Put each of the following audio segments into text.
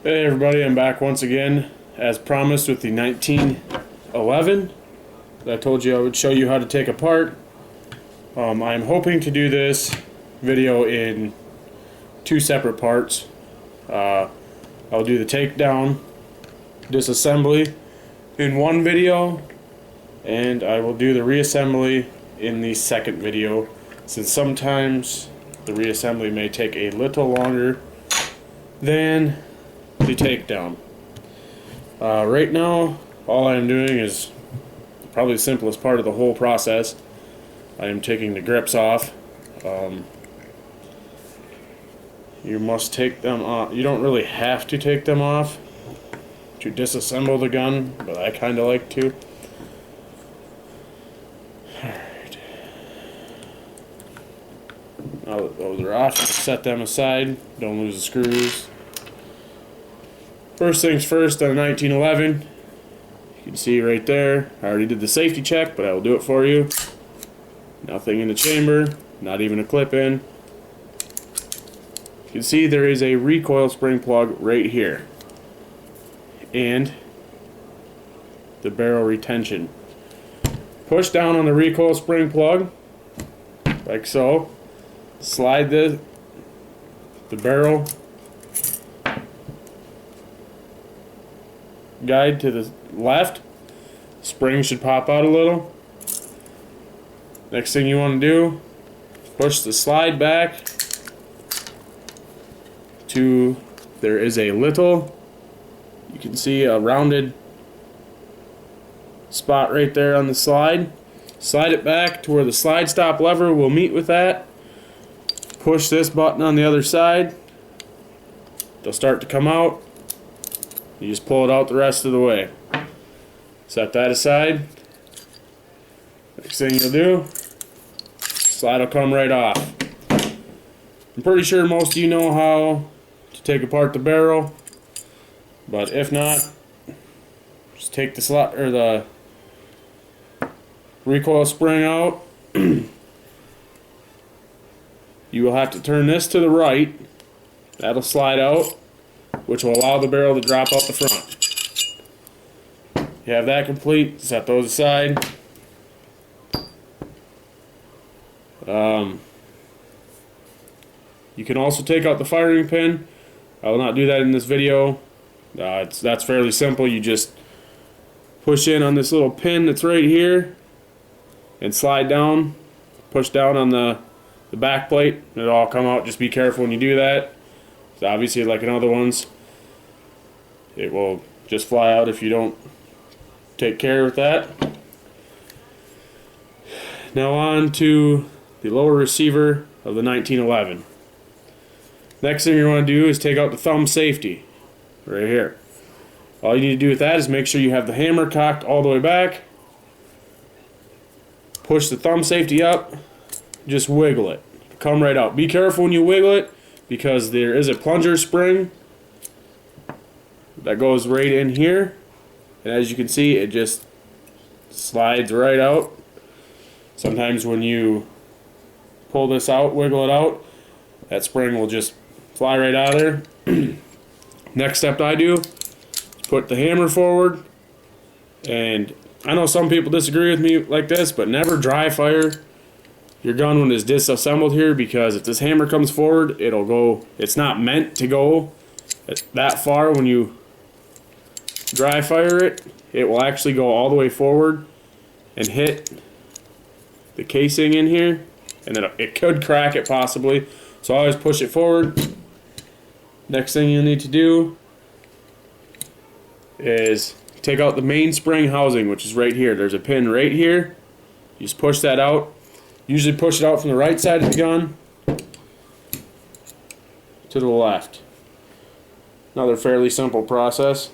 Hey everybody, I'm back once again, as promised, with the 1911 that I told you I would show you how to take apart. I'm hoping to do this video in two separate parts. I'll do the takedown, disassembly in one video, and I will do the reassembly in the second video, since sometimes the reassembly may take a little longer than the takedown. Right now, all I am doing is probably the simplest part of the whole process. I am taking the grips off. You must take them off. You don't really have to take them off to disassemble the gun, but I kind of like to. Alright. Now that those are off, set them aside. Don't lose the screws. First things first, on a 1911, you can see right there, I already did the safety check, but I will do it for you. Nothing in the chamber, not even a clip in. You can see there is a recoil spring plug right here, and the barrel retention. Push down on the recoil spring plug, like so. Slide the barrel guide to the left. Spring should pop out a little. Next thing you want to do, push the slide back to, there is a little, you can see a rounded spot right there on the slide. Slide it back to where the slide stop lever will meet with that. Push this button on the other side. They'll start to come out. You just pull it out the rest of the way. Set that aside. Next thing you'll do, slide will come right off. I'm pretty sure most of you know how to take apart the barrel, but if not, just take the slot or the recoil spring out. You will have to turn this to the right. That'll slide out, which will allow the barrel to drop out the front. You have that complete, set those aside. You can also take out the firing pin. I will not do that in this video. That's fairly simple. You just push in on this little pin that's right here and slide down, push down on the back plate. It'll all come out. Just be careful when you do that. So obviously, like in other ones, it will just fly out if you don't take care of that. Now on to the lower receiver of the 1911. Next thing you want to do is take out the thumb safety right here. All you need to do with that is make sure you have the hammer cocked all the way back. Push the thumb safety up, just wiggle it. Come right out. Be careful when you wiggle it, because there is a plunger spring that goes right in here, and as you can see, it just slides right out. Sometimes when you pull this out, wiggle it out, that spring will just fly right out of there. Next step I do is put the hammer forward, and I know some people disagree with me like this, but never dry fire your gun when it's disassembled here, because if this hammer comes forward, it'll go, it's not meant to go that far. When you dry fire it, it will actually go all the way forward and hit the casing in here, and then it could crack it possibly. So always push it forward. Next thing you need to do is take out the mainspring housing, which is right here. There's a pin right here. You just push that out. Usually push it out from the right side of the gun to the left. Another fairly simple process.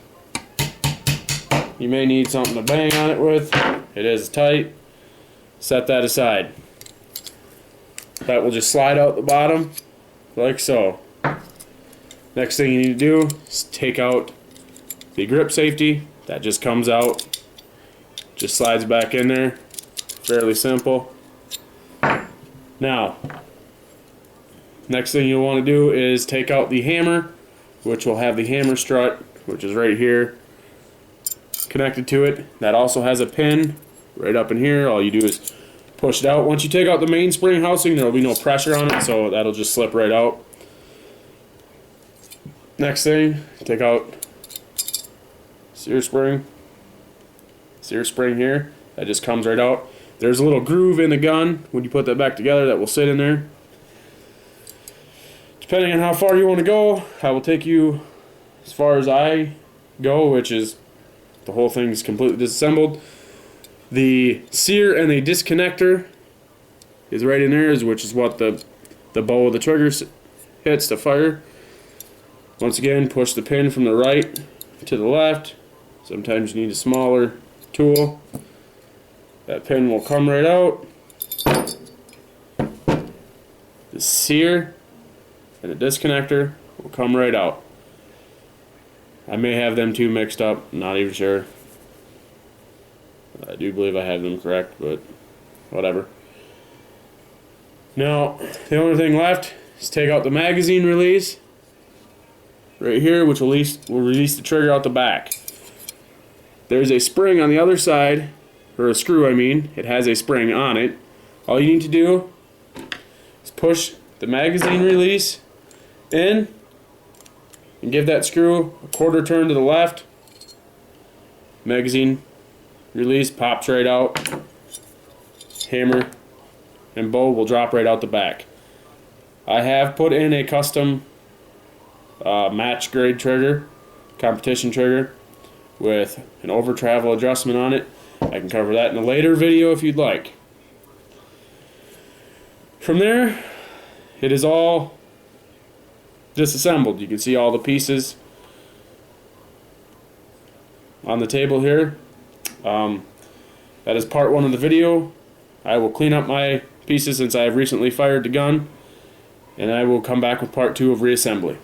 You may need something to bang on it with. It is tight. Set that aside. That will just slide out the bottom like so. Next thing you need to do is take out the grip safety. That just comes out, just slides back in there. Fairly simple. Now, next thing you'll want to do is take out the hammer which will have the hammer strut, which is right here, connected to it. That also has a pin right up in here. All you do is push it out. Once you take out the mainspring housing, there will be no pressure on it, so that'll just slip right out. Next thing, take out sear spring here. That just comes right out. There's a little groove in the gun when you put that back together that will sit in there. Depending on how far you want to go, I will take you as far as I go, which is the whole thing is completely disassembled. The sear and the disconnector is right in there, which is what the bow of the trigger hits to fire. Once again, push the pin from the right to the left. Sometimes you need a smaller tool. That pin will come right out. The sear and the disconnector will come right out. I may have them two mixed up, not even sure. I do believe I have them correct, but whatever. Now, the only thing left is take out the magazine release right here, which will release the trigger out the back. There's a spring on the other side, or a screw I mean. It has a spring on it. All you need to do is push the magazine release in and give that screw a quarter turn to the left. Magazine release pops right out. Hammer and bow will drop right out the back. I have put in a custom match grade trigger, competition trigger, with an over travel adjustment on it. I can cover that in a later video if you'd like. From there, it is all disassembled. You can see all the pieces on the table here. That is part one of the video. I will clean up my pieces since I have recently fired the gun, and I will come back with part two of reassembly.